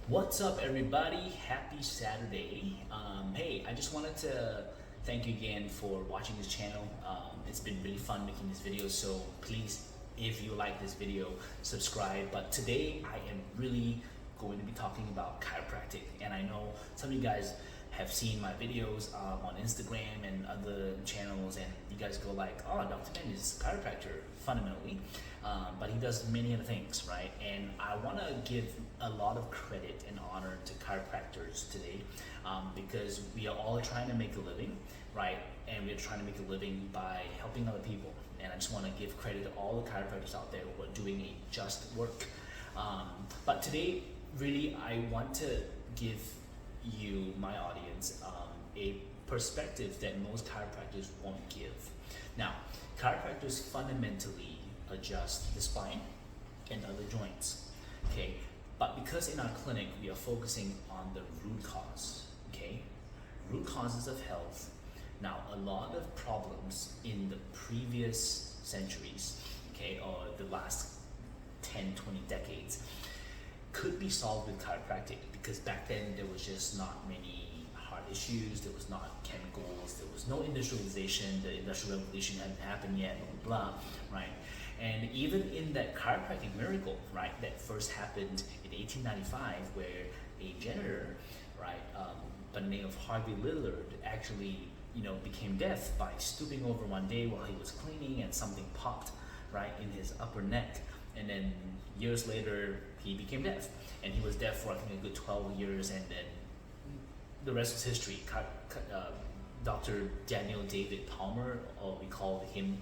What's up, everybody? Happy Saturday. Hey, I just wanted to thank you again for watching this channel. It's been really fun making this video, so please, if you like this video, subscribe. But today I am really going to be talking about chiropractic, and I know some of you guys have seen my videos on Instagram and other channels, and you guys go like, oh, Dr. Ben is a chiropractor fundamentally, but he does many other things, right? And I want to give a lot of credit and honor to chiropractors today, because we are all trying to make a living, right? And we're trying to make a living by helping other people. And I just want to give credit to all the chiropractors out there who are doing a just work. But today, really, I want to give you, my audience, a perspective that most chiropractors won't give. Now, chiropractors fundamentally adjust the spine and other joints, okay? But because in our clinic we are focusing on the root cause, okay? Root causes of health. Now, a lot of problems in the previous centuries, okay, or the last 10, 20 decades, could be solved with chiropractic, because back then there was just not many heart issues, there was not chemicals, there was no industrialization, the industrial revolution hadn't happened yet, blah, blah, blah, right? And even in that chiropractic miracle, right, that first happened in 1895, where a janitor, right, by the name of Harvey Lillard actually, became deaf by stooping over one day while he was cleaning, and something popped, right, in his upper neck. And then years later, he became deaf, and he was deaf for I think a good 12 years, and then the rest is history. Dr. Daniel David Palmer, or we call him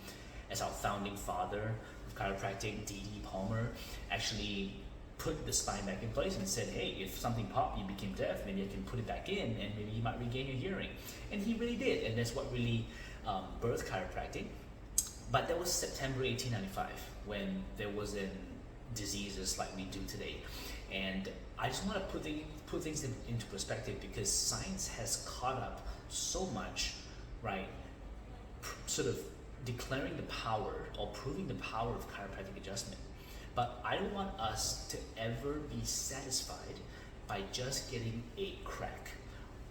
as our founding father of chiropractic, D.D. Palmer, actually put the spine back in place and said, hey, if something popped, you became deaf, maybe I can put it back in, and maybe you might regain your hearing. And he really did, and that's what really birthed chiropractic. But that was September 1895, when there wasn't diseases like we do today. And I just want to put things into perspective, because science has caught up so much, right? Sort of declaring the power or proving the power of chiropractic adjustment. But I don't want us to ever be satisfied by just getting a crack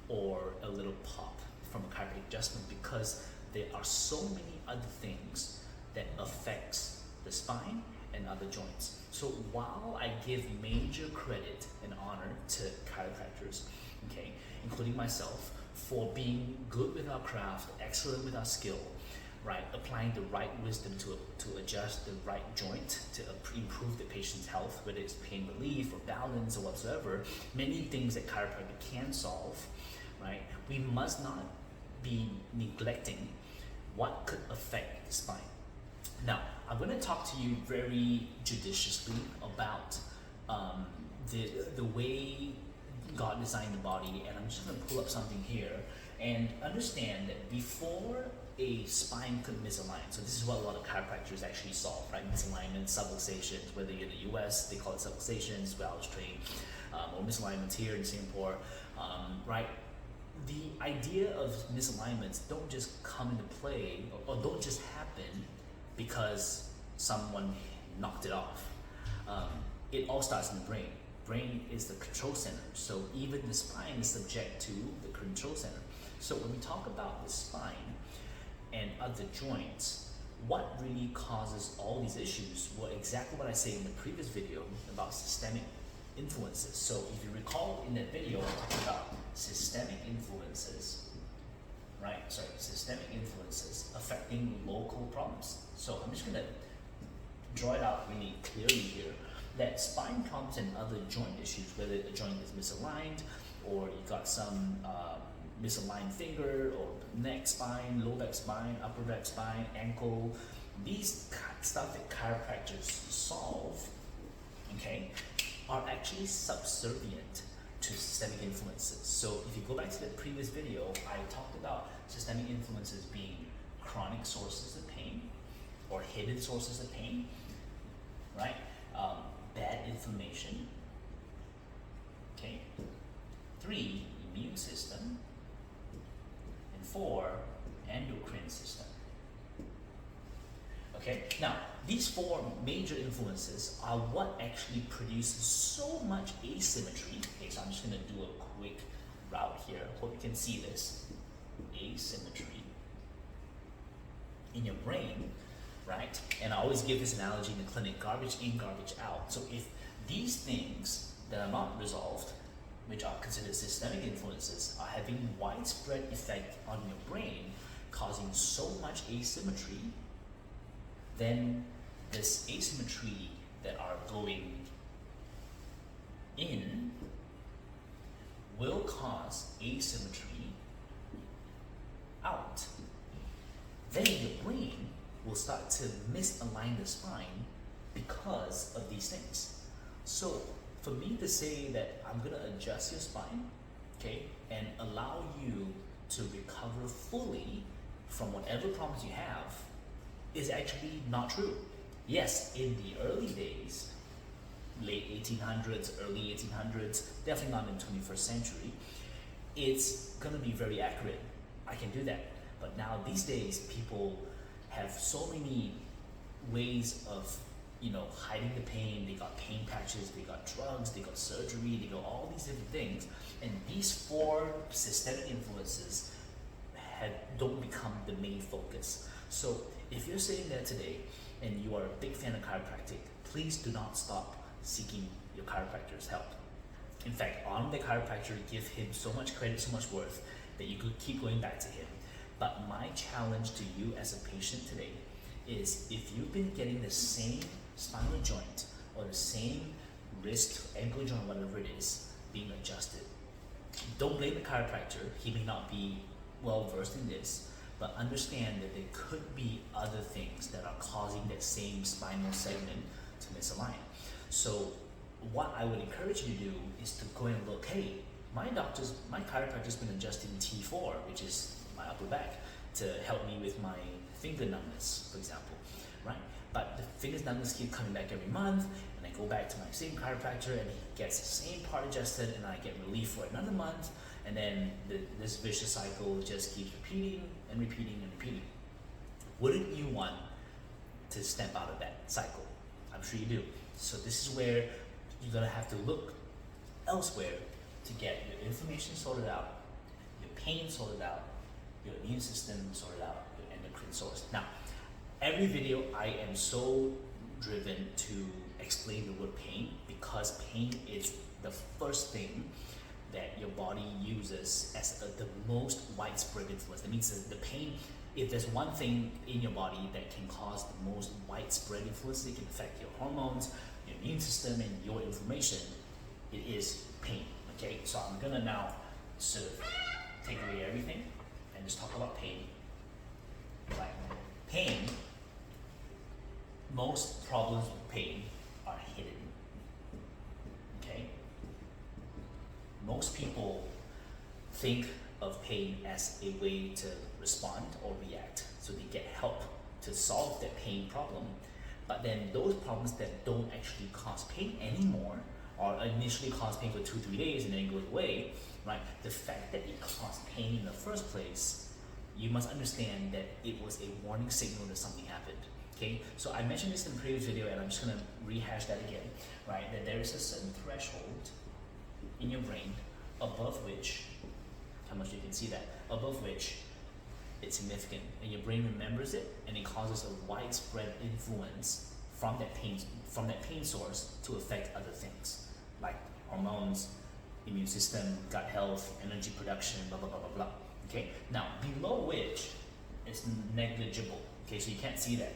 or a little pop from a chiropractic adjustment, because there are so many other things that affects the spine and other joints. So while I give major credit and honor to chiropractors, okay, including myself, for being good with our craft, excellent with our skill, right, applying the right wisdom to adjust the right joint to improve the patient's health, whether it's pain relief or balance or whatsoever, many things that chiropractic can solve, right, we must not be neglecting what could affect the spine. Now, I'm going to talk to you very judiciously about the way God designed the body, and I'm just going to pull up something here and understand that before a spine could misalign, so this is what a lot of chiropractors actually solve, right? Misalignment, subluxations, whether you're in the US, they call it subluxations, where I was trained, or misalignments here in Singapore, right? The idea of misalignments don't just come into play or don't just happen because someone knocked it off. It all starts in the brain. Brain is the control center, so even the spine is subject to the control center. So when we talk about the spine and other joints, what really causes all these issues? Well, exactly what I said in the previous video about systemic influences. So if you recall in that video, I talked about systemic influences, right? Sorry, systemic influences affecting local problems. So I'm just gonna draw it out really clearly here, that spine problems and other joint issues, whether a joint is misaligned, or you got some misaligned finger, or neck spine, low back spine, upper back spine, ankle, these stuff that chiropractors solve, okay, are actually subservient to systemic influences. So if you go back to the previous video, I talked about systemic influences being chronic sources of pain or hidden sources of pain, right? Bad inflammation, okay? 3, immune system, and 4, endocrine system. Okay, now these four major influences are what actually produces so much asymmetry. Okay, so I'm just going to do a quick route here. Hope you can see this. Asymmetry in your brain, right? And I always give this analogy in the clinic, garbage in, garbage out. So if these things that are not resolved, which are considered systemic influences, are having widespread effect on your brain, causing so much asymmetry, then this asymmetry that are going in will cause asymmetry out. Then your brain will start to misalign the spine because of these things. So for me to say that I'm gonna adjust your spine, okay, and allow you to recover fully from whatever problems you have is actually not true. Yes, in the early days, late 1800s, early 1800s, definitely not in the 21st century, it's gonna be very accurate. I can do that. But now these days, people have so many ways of, hiding the pain. They got pain patches, they got drugs, they got surgery, they got all these different things. And these four systemic influences don't become the main focus. So if you're sitting there today and you are a big fan of chiropractic, please do not stop seeking your chiropractor's help. In fact, honor the chiropractor, give him so much credit, so much worth that you could keep going back to him. But my challenge to you as a patient today is if you've been getting the same spinal joint or the same wrist, ankle joint, whatever it is, being adjusted, don't blame the chiropractor. He may not be well versed in this, but understand that there could be other things that are causing that same spinal segment to misalign. So what I would encourage you to do is to go and look, hey, my chiropractor's been adjusting T4, which is my upper back, to help me with my finger numbness, for example, right? But the finger numbness keep coming back every month, and I go back to my same chiropractor, and he gets the same part adjusted, and I get relief for another month, and then this vicious cycle just keeps repeating and repeating and repeating. Wouldn't you want to step out of that cycle? I'm sure you do. So this is where you're gonna have to look elsewhere to get your inflammation sorted out, your pain sorted out, your immune system sorted out, your endocrine source. Now, every video I am so driven to explain the word pain because pain is the first thing that your body uses as the most widespread influence. That means that the pain, if there's one thing in your body that can cause the most widespread influence, it can affect your hormones, your immune system, and your inflammation, it is pain. Okay, so I'm gonna now sort of take away everything and just talk about pain. Like pain, most problems with pain are hidden. Okay? Most people think of pain as a way to respond or react, so they get help to solve that pain problem. But then those problems that don't actually cause pain anymore, or initially cause pain for 2-3 days and then goes away, right? The fact that it caused pain in the first place, you must understand that it was a warning signal that something happened. Okay, so I mentioned this in the previous video, and I'm just gonna rehash that again, right? That there is a certain threshold in your brain above which, how much you can see that, above which it's significant, and your brain remembers it, and it causes a widespread influence from that pain source to affect other things like hormones, immune system, gut health, energy production, blah blah blah blah blah. Okay, now below which it's negligible. Okay, so you can't see that.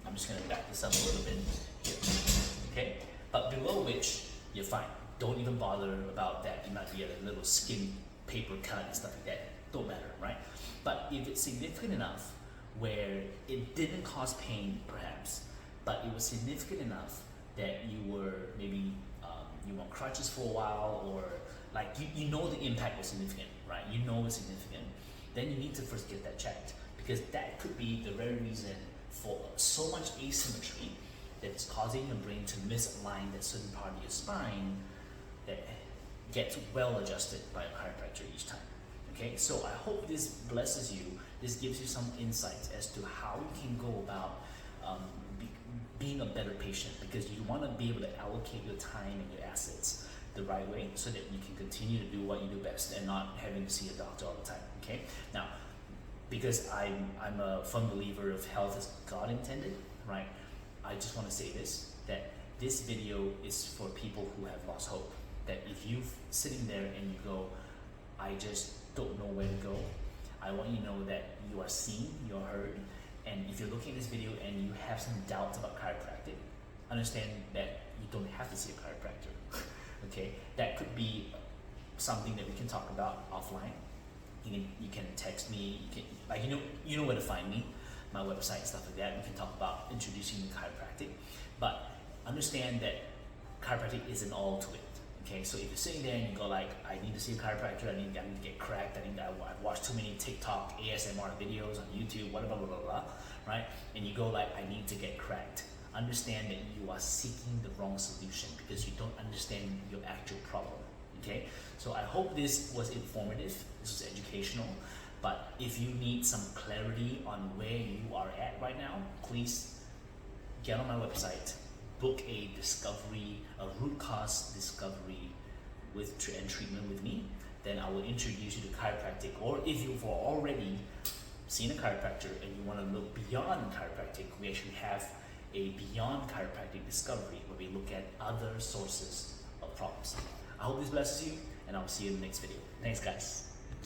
I'm just gonna back this up a little bit here. Okay, but below which you're fine. Don't even bother about that. You might be a little skin paper cut and stuff like that. Don't matter, right? But if it's significant enough where it didn't cause pain, perhaps, but it was significant enough that you were maybe you were on crutches for a while, or like you know the impact was significant, right? You know it's significant. Then you need to first get that checked, because that could be the very reason for so much asymmetry that is causing your brain to misalign that certain part of your spine that gets well adjusted by a chiropractor each time. Okay, so I hope this blesses you. This gives you some insights as to how you can go about being a better patient, because you want to be able to allocate your time and your assets the right way so that you can continue to do what you do best and not having to see a doctor all the time. Okay, now because I'm a firm believer of health as God intended, right? I just want to say this, that this video is for people who have lost hope. That if you're sitting there and you go, I just don't know where to go, I want you to know that you are seen, you're heard, and if you're looking at this video and you have some doubts about chiropractic, understand that you don't have to see a chiropractor. Okay, that could be something that we can talk about offline. You can text me, you can, like, you know where to find me, my website, stuff like that. We can talk about introducing you to chiropractic, but understand that chiropractic isn't all to it. Okay, so if you're sitting there and you go like, I need to see a chiropractor, I need to get cracked, I've watched too many TikTok ASMR videos on YouTube, blah, blah, blah, blah, blah, right? And you go like, I need to get cracked. Understand that you are seeking the wrong solution because you don't understand your actual problem. Okay, so I hope this was informative, this was educational, but if you need some clarity on where you are at right now, please get on my website, book a root cause discovery and treatment with me. Then I will introduce you to chiropractic, or if you've already seen a chiropractor and you want to look beyond chiropractic, we actually have a beyond chiropractic discovery where we look at other sources of problems. I hope this blesses you, and I'll see you in the next video. Thanks, guys.